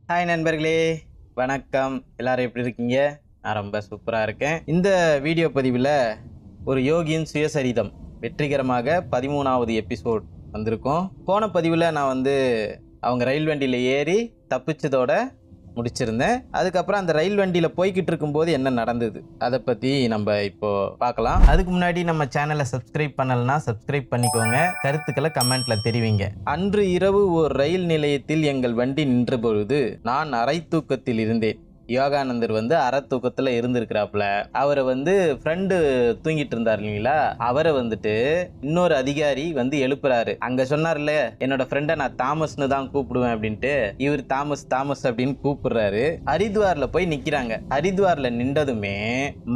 Hi நண்பர்களே, வணக்கம். எல்லாரும் எப்படி இருக்கீங்க? நான் ரொம்ப சூப்பராக இருக்கேன். இந்த வீடியோ பதிவில் ஒரு யோகியின் சுயசரிதம் வெற்றிகரமாக 13வது எபிசோட் வந்திருக்கோம். போன பதிவில் நான் அவங்க ரயில் வண்டியில் ஏறி தப்பிச்சதோட முடிச்சிருந்தேன். அதுக்கப்புறம் அந்த ரயில் வண்டியில் போய்கிட்டு இருக்கும்போது என்ன நடந்தது அதை பற்றி நம்ம இப்போ பார்க்கலாம். அதுக்கு முன்னாடி நம்ம சேனலை சப்ஸ்கிரைப் பண்ணலைன்னா சப்ஸ்கிரைப் பண்ணிக்கோங்க. கருத்துக்களை கமெண்ட்ல தெரிவிங்க. அன்று இரவு ஒரு ரயில் நிலையத்தில் எங்கள் வண்டி நின்ற பொழுது நான் அரை தூக்கத்தில் இருந்தேன். யோகானந்தர் அரை தூக்கத்தில் இருந்திருக்கிறாப்புல. அவரை ஃப்ரெண்டு தூங்கிட்டு இருந்தார் இல்லைங்களா, அவரை இன்னொரு அதிகாரி எழுப்புறாரு. அங்க சொன்னார்ல, என்னோட ஃப்ரெண்டை நான் தாமஸ்னு தான் கூப்பிடுவேன் அப்படின்ட்டு. இவர் தாமஸ் தாமஸ் அப்படின்னு கூப்பிடுறாரு. ஹரித்வார்ல போய் நிக்கிறாங்க. ஹரித்வார்ல நின்றதுமே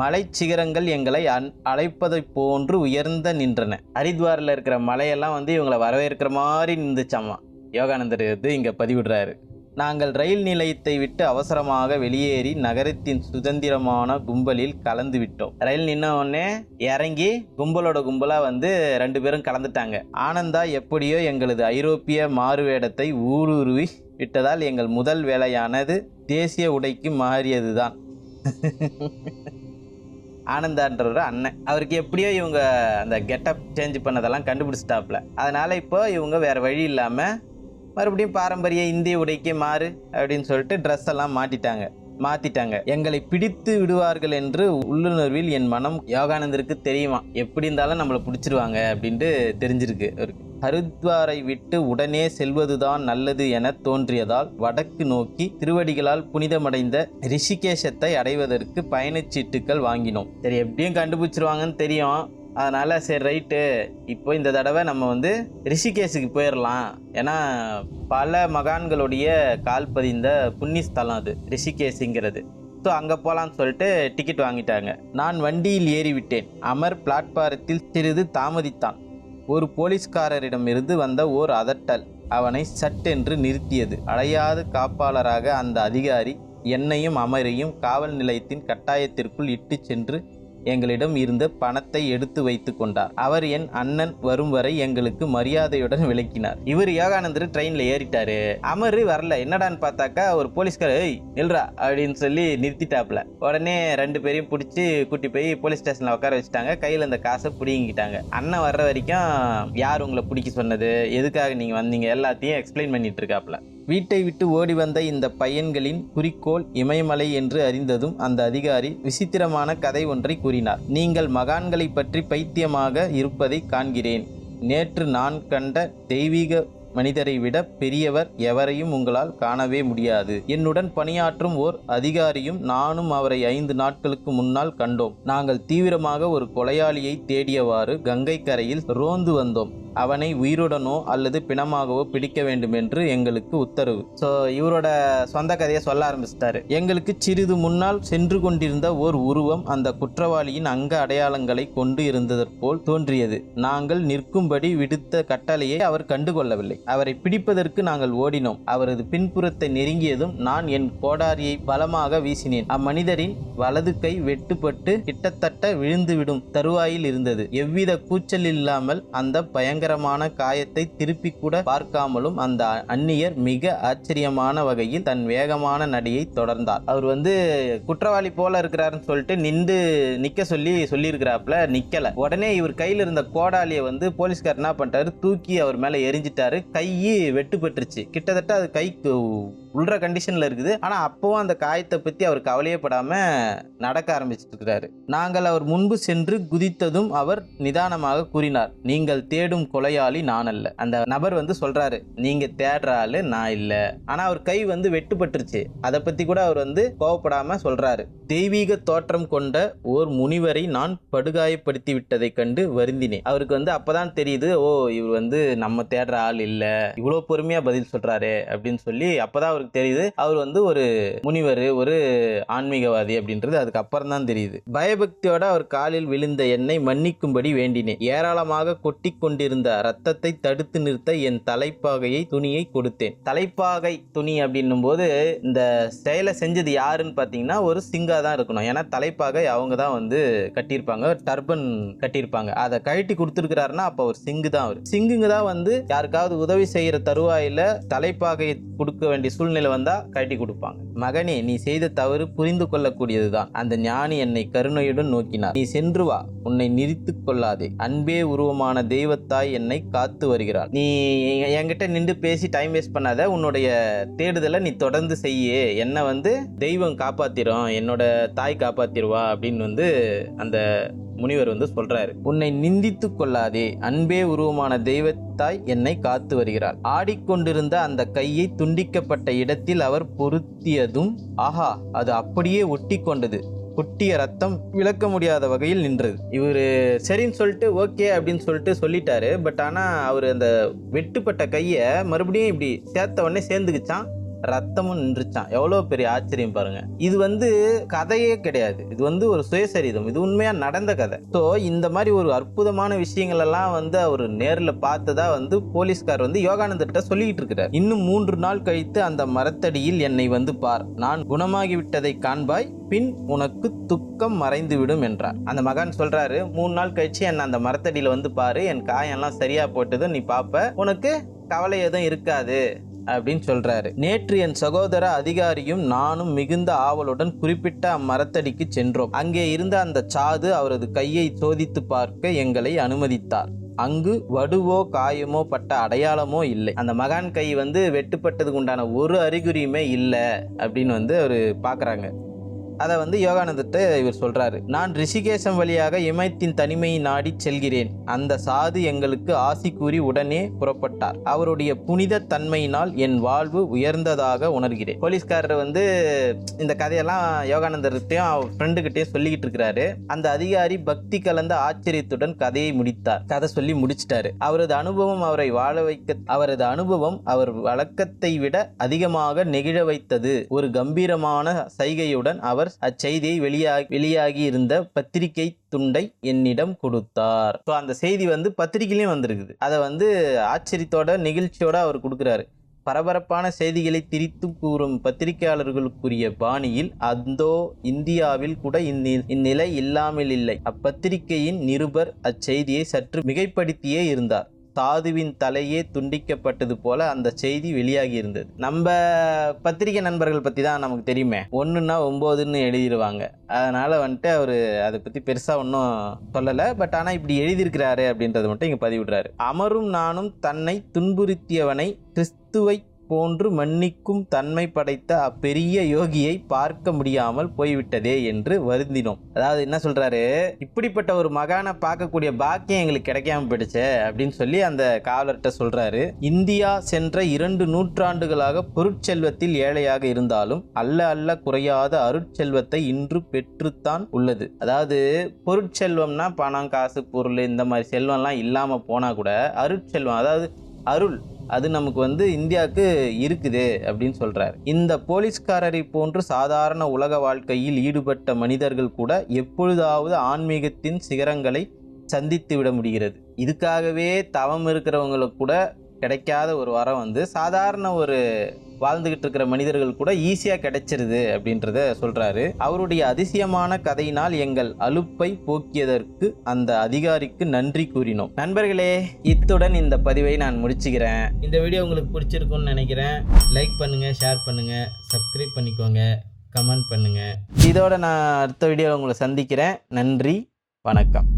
மலை சிகரங்கள் எங்களை அழைப்பதை போன்று உயர்ந்த நின்றன. ஹரித்வார்ல இருக்கிற மலையெல்லாம் இவங்களை வரவேற்கிற மாதிரி நின்றுச்சாமா. யோகானந்தர் இங்க பதிவிடுறாரு. நாங்கள் ரயில் நிலையத்தை விட்டு அவசரமாக வெளியேறி நகரத்தின் சுதந்திரமான கும்பலில் கலந்து விட்டோம். ரயில் நின்ன உடனே இறங்கி கும்பலோட கும்பலா 2 பேரும் கலந்துட்டாங்க. ஆனந்தா எப்படியோ எங்களது ஐரோப்பிய மாறுவேடத்தை ஊடுருவி விட்டதால் எங்கள் முதல் வேலையானது தேசிய உடைக்கு மாறியதுதான். ஆனந்தான்றவர் அண்ணன். அவருக்கு எப்படியோ இவங்க அந்த கெட்டப் சேஞ்ச் பண்ணதெல்லாம் கண்டுபிடிச்சிட்டாப்புல. அதனால இப்போ இவங்க வேற வழி இல்லாம மறுபடியும் பாரம்பரிய இந்திய உடைக்கே மாறு அப்படின்னு சொல்லிட்டு ட்ரெஸ் எல்லாம் மாத்திட்டாங்க. எங்களை பிடித்து விடுவார்கள் என்று உள்ளுணர்வில் என் மனம் யோகானந்தருக்கு தெரியுமா. எப்படி இருந்தாலும் நம்மளை பிடிச்சிருவாங்க அப்படின்ட்டு தெரிஞ்சிருக்கு அவருக்கு. ஹரித்வாரை விட்டு உடனே செல்வதுதான் நல்லது என தோன்றியதால் வடக்கு நோக்கி திருவடிகளால் புனிதமடைந்த ரிஷிகேஷத்தை அடைவதற்கு பயணச்சீட்டுகள் வாங்கினோம். சரி, எப்படியும் கண்டுபிடிச்சிருவாங்கன்னு தெரியும். அதனால சரி ரைட்டு, இப்போ இந்த தடவை நம்ம ரிஷிகேஷுக்கு போயிடலாம். ஏன்னா பல மகான்களுடைய கால் பதிந்த புண்ணிய ஸ்தலம் அது ரிஷிகேஷுங்கிறது. ஸோ அங்கே போகலான்னு சொல்லிட்டு டிக்கெட் வாங்கிட்டாங்க. நான் வண்டியில் ஏறிவிட்டேன். அமர் பிளாட்பாரத்தில் சிறிது தாமதித்தான். ஒரு போலீஸ்காரரிடமிருந்து வந்த ஓர் அதட்டல் அவனை சட்டென்று நிறுத்தியது. அடையாது காப்பாளராக அந்த அதிகாரி என்னையும் அமரையும் காவல் நிலையத்தின் கட்டாயத்திற்குள் இட்டு சென்று எங்களிடம் இருந்த பணத்தை எடுத்து வைத்து கொண்டார். அவர் என் அண்ணன் வரும் வரை எங்களுக்கு மரியாதையுடன் விளக்கினார். இவர் யோகானந்தர் ட்ரெயின்ல ஏறிட்டாரு, அமரு வரல. என்னடான்னு பார்த்தாக்கா ஒரு போலீஸ்கார நில்றா அப்படின்னு சொல்லி நிறுத்திட்டாப்புல. உடனே 2 பேரையும் பிடிச்சி கூட்டி போய் போலீஸ் ஸ்டேஷன்ல உட்கார வச்சுட்டாங்க. கையில அந்த காசை பிடிங்கிட்டாங்க. அண்ணன் வர்ற வரைக்கும் யார் உங்களை பிடிக்க சொன்னது, எதுக்காக நீங்க வந்தீங்க, எல்லாத்தையும் எக்ஸ்பிளைன் பண்ணிட்டு இருக்காப்புல. வீட்டை விட்டு ஓடி வந்த இந்த பையன்களின் குறிக்கோள் இமயமலை என்று அறிந்ததும் அந்த அதிகாரி விசித்திரமான கதை ஒன்றை கூறினார். நீங்கள் மகான்களை பற்றி பைத்தியமாக இருப்பதை காண்கிறேன். நேற்று நான் கண்ட தெய்வீக மனிதரை விட பெரியவர் எவரையும் உங்களால் காணவே முடியாது. என்னுடன் பணியாற்றும் ஓர் அதிகாரியும் நானும் அவரை 5 நாட்களுக்கு முன்னால் கண்டோம். நாங்கள் தீவிரமாக ஒரு கொலையாளியை தேடியவாறு கங்கை கரையில் ரோந்து வந்தோம். அவனை உயிருடனோ அல்லது பிணமாகவோ பிடிக்க வேண்டும் என்று எங்களுக்கு உத்தரவு. ஸோ இவரோட சொந்த கதையை சொல்ல ஆரம்பிச்சிட்டாரு. எங்களுக்கு சிறிது முன்னால் சென்று கொண்டிருந்த ஓர் உருவம் அந்த குற்றவாளியின் அங்க அடையாளங்களை கொண்டு இருந்ததற்போல் தோன்றியது. நாங்கள் நிற்கும்படி விடுத்த கட்டளையை அவர் கண்டுகொள்ளவில்லை. அவரை பிடிப்பதற்கு நாங்கள் ஓடினோம். அவரது பின்புறத்தை நெருங்கியதும் நான் என் கோடாரியை பலமாக வீசினேன். அம்மனிதரின் வலது கை வெட்டுப்பட்டு கிட்டத்தட்ட விழுந்துவிடும் தருவாயில் இருந்தது. எவ்வித கூச்சல் இல்லாமல் அந்த பயங்கரமான காயத்தை திருப்பி கூட பார்க்காமலும் அந்த அந்நியர் மிக ஆச்சரியமான வகையில் தன் வேகமான நடையை தொடர்ந்தார். அவர் குற்றவாளி போல இருக்கிறாருன்னு சொல்லிட்டு நிக்க சொல்லியிருக்கிறாப்புல. நிக்கல. உடனே இவர் கையில இருந்த கோடாலியை போலீஸ்கார் என்ன பண்ணிட்டாரு, தூக்கி அவர் மேல எரிஞ்சிட்டாரு. கையை வெட்டுப்பட்டுருச்சு. கிட்டத்தட்ட அது கைக்கு உள்ற கண்டிஷன்ல இருக்குது. ஆனா அப்பவும் அந்த காயத்தை பத்தி அவர் கவலையப்படாம நடக்க ஆரம்பிச்சிட்டு இருக்கிறாரு. நாங்கள் அவர் முன்பு சென்று குதித்ததும் அவர் நிதானமாக கூறினார், நீங்கள் தேடும் கொலையாளி நான் அல்ல. அந்த நபர் சொல்றாரு, நீங்க தேடுற ஆளு நான் இல்ல. ஆனா அவர் கை வெட்டுப்பட்டுருச்சு. அதை பத்தி கூட அவர் கோவப்படாம சொல்றாரு. தெய்வீக தோற்றம் கொண்ட ஓர் முனிவரை நான் படுகாயப்படுத்தி விட்டதை கண்டு வருந்தினேன். அவருக்கு அப்பதான் தெரியுது, ஓ இவர் நம்ம தேடுற ஆள் இல்ல, இவ்வளவு பொறுமையா பதில் சொல்றாரு அப்படின்னு சொல்லி அப்பதான் அவருக்கு தெரியுது அவர் ஒரு முனிவர், ஒரு ஆன்மீகவாதி அப்படின்றது அதுக்கு அப்புறம் தான் தெரியுது. பயபக்தியோட அவர் காலில் விழுந்த என்னை மன்னிக்கும்படி வேண்டினேன். ஏராளமாக கொட்டி கொண்டிருந்த ரத்தத்தை தடுத்து நிறுத்த என் தலைப்பாகையை துணியை கொடுத்தேன். தலைப்பாகை துணி அப்படின்னும் போது இந்த செயலை செஞ்சது யாருன்னு பாத்தீங்கன்னா ஒரு சிங்கா தான் இருக்கணும். ஏன்னா தலைப்பாகை அவங்க தான் கட்டியிருப்பாங்க, டர்பன் கட்டியிருப்பாங்க. அதை கழட்டி கொடுத்துருக்கிறாருன்னா அப்ப ஒரு சிங்கு தான். அவர் சிங்குங்க தான் யாருக்காவது உதவி செய்யற தருவாயில தலைப்பாகையை கொடுக்க வேண்டிய சூழ்நிலை சூழ்நிலை வந்தால் கட்டி கொடுப்பாங்க. மகனே, நீ செய்த தவறு புரிந்து கொள்ளக்கூடியதுதான். அந்த ஞானி என்னை கருணையுடன் நோக்கினார். நீ சென்று வா, உன்னை நிறுத்து கொள்ளாதே. அன்பே உருவமான தெய்வத்தாய் என்னை காத்து வருகிறாள். நீ என்கிட்ட நின்று பேசி டைம் வேஸ்ட் பண்ணாத. உன்னுடைய தேடுதலை நீ தொடர்ந்து செய்ய. என்னை தெய்வம் காப்பாத்திரும், என்னோட தாய் காப்பாத்திருவா அப்படின்னு அந்த முனிவர் சொல்றாரு. உன்னை நிந்தித்து கொள்ளாதே, அன்பே உருவமான தெய்வத்தாய் என்னை காத்து வருகிறாள். ஆடிக்கொண்டிருந்த அந்த கையை துண்டிக்கப்பட்ட இடத்தில் அவர் பொருத்தியதும் ஆஹா, அது அப்படியே ஒட்டி கொண்டது. கொட்டிய ரத்தம் விளக்க முடியாத வகையில் நின்றது. இவரு சரின்னு சொல்லிட்டு ஓகே அப்படின்னு சொல்லிட்டாரு. பட் ஆனா அவர் அந்த வெட்டுப்பட்ட கையை மறுபடியும் இப்படி சேர்த்த உடனே சேர்ந்துக்குச்சான், ரத்தமும் நின்றுச்சான். எவ்வளோ பெரிய ஆச்சரியம் பாருங்க. இது கதையே கிடையாது, இது ஒரு சுயசரிதம், இது உண்மையா நடந்த கதை. ஸோ இந்த மாதிரி ஒரு அற்புதமான விஷயங்கள் எல்லாம் அவர் நேரில் பார்த்ததா போலீஸ்கார் யோகானந்தர்கிட்ட சொல்லிட்டு இருக்கிறார். இன்னும் 3 நாள் கழித்து அந்த மரத்தடியில் என்னை பார், நான் குணமாகிவிட்டதை காண்பாய், பின் உனக்கு துக்கம் மறைந்துவிடும் என்றார். அந்த மகான் சொல்றாரு, 3 நாள் கழிச்சு என்ன அந்த மரத்தடியில் பாரு, என் காயெல்லாம் சரியா போட்டது நீ பாப்ப, உனக்கு கவலை எதுவும் இருக்காது அப்படின்னு சொல்றாரு. நேற்று என் சகோதர அதிகாரியும் நானும் மிகுந்த ஆவலுடன் குறிப்பிட்ட அம்மரத்தடிக்கு சென்றோம். அங்கே இருந்த அந்த சாது அவரது கையை சோதித்து பார்க்க எங்களை அனுமதித்தார். அங்கு வடுவோ காயமோ பட்ட அடையாளமோ இல்லை. அந்த மகான் கை வெட்டுப்பட்டதுக்கு உண்டான ஒரு அறிகுறியுமே இல்லை அப்படின்னு அவரு பாக்குறாங்க. அதை யோகானந்தத்தை இவர் சொல்றாரு. நான் ரிஷிகேசம் வழியாக இமயத்தின் தனிமையை நாடி செல்கிறேன். அந்த சாது எங்களுக்கு ஆசி கூறி உடனே புறப்பட்டார். அவருடைய புனித தன்மையினால் என் வாழ்வு உயர்ந்ததாக உணர்கிறேன். போலீஸ்காரர் இந்த கதையெல்லாம் யோகானந்தர்கிட்டையும் அவர் ஃப்ரெண்டுகிட்டையும் சொல்லிக்கிட்டு இருக்கிறாரு. அந்த அதிகாரி பக்தி கலந்த ஆச்சரியத்துடன் கதையை முடித்தார். கதை சொல்லி முடிச்சிட்டாரு. அவரது அனுபவம் அவர் வழக்கத்தை விட அதிகமாக நெகிழ வைத்தது. ஒரு கம்பீரமான சைகையுடன் அவர் அச்செய்தியை வெளியாகி இருந்த பத்திரிகை துண்டை என்னிடம் கொடுத்தார். ஸோ அந்த செய்தி பத்திரிகையிலையும் வந்திருக்குது. அதை ஆச்சரியத்தோட நிகழ்ச்சியோட அவர் கொடுக்குறாரு. பரபரப்பான செய்திகளை திரித்து கூறும் பத்திரிகையாளர்களுக்குரிய பாணியில் அந்தோ இந்தியாவில் கூட இந்நிலை இல்லாமல் இல்லை. அப்பத்திரிகையின் நிருபர் அச்செய்தியை சற்று மிகைப்படுத்தியே இருந்தார். சாதுவின் தலையே துண்டிக்கப்பட்டது போல அந்த செய்தி வெளியாகி இருந்தது. நம்ம பத்திரிகை நண்பர்கள் பற்றி தான் நமக்கு தெரியுமே, 1ன்னா 9ன்னு எழுதிடுவாங்க. அதனால அவரு அதை பற்றி பெருசாக ஒன்றும் சொல்லலை. பட் ஆனால் இப்படி எழுதியிருக்கிறாரு அப்படின்றத மட்டும் இங்கே பதிவிடுறாரு. அமரும் நானும் தன்னை துன்புறுத்தியவனை கிறிஸ்துவை போன்று மன்னிக்கும் தன்மை படைத்த அப்பெரிய யோகியை பார்க்க முடியாமல் போய்விட்டதே என்று வருந்தினோம். அதாவது என்ன சொல்றாரு, இப்படிப்பட்ட ஒரு மகானை பார்க்கக்கூடிய பாக்கியம் எங்களுக்கு கிடைக்காம போயிடுச்சு அப்படின்னு சொல்லி அந்த காவலர்கிட்ட சொல்றாரு. இந்தியா சென்ற 2 நூற்றாண்டுகளாக பொருட்செல்வத்தில் ஏழையாக இருந்தாலும் அல்ல குறையாத அருட்செல்வத்தை இன்று பெற்றுத்தான் உள்ளது. அதாவது பொருட்செல்வம்னா பணம், காசு, பொருள், இந்த மாதிரி செல்வம்லாம் இல்லாம போனா கூட அருட்செல்வம், அதாவது அருள், அது நமக்கு இந்தியாவுக்கு இருக்குது அப்படின்னு சொல்றாரு. இந்த போலீஸ்காரரை போன்று சாதாரண உலக வாழ்க்கையில் ஈடுபட்ட மனிதர்கள் கூட எப்பொழுதாவது ஆன்மீகத்தின் சிகரங்களை சந்தித்து விட முடிகிறது. இதுக்காகவே தவம் இருக்கிறவங்களுக்கு கூட கிடைக்காத ஒரு வரம் சாதாரண ஒரு வாழ்ந்துகிட்டு இருக்கிற மனிதர்கள் கூட ஈஸியா கிடைச்சிருது அப்படின்றத சொல்றாரு. அவருடைய அதிசயமான கதையினால் எங்கள் அலுப்பை போக்கியதற்கு அந்த அதிகாரிக்கு நன்றி கூறினோம். நண்பர்களே, இத்துடன் இந்த பதிவை நான் முடிச்சுக்கிறேன். இந்த வீடியோ உங்களுக்கு பிடிச்சிருக்கும்னு நினைக்கிறேன். லைக் பண்ணுங்க, ஷேர் பண்ணுங்க, சப்ஸ்கிரைப் பண்ணிக்கோங்க, கமெண்ட் பண்ணுங்க. இதோட நான் அடுத்த வீடியோ உங்களை சந்திக்கிறேன். நன்றி, வணக்கம்.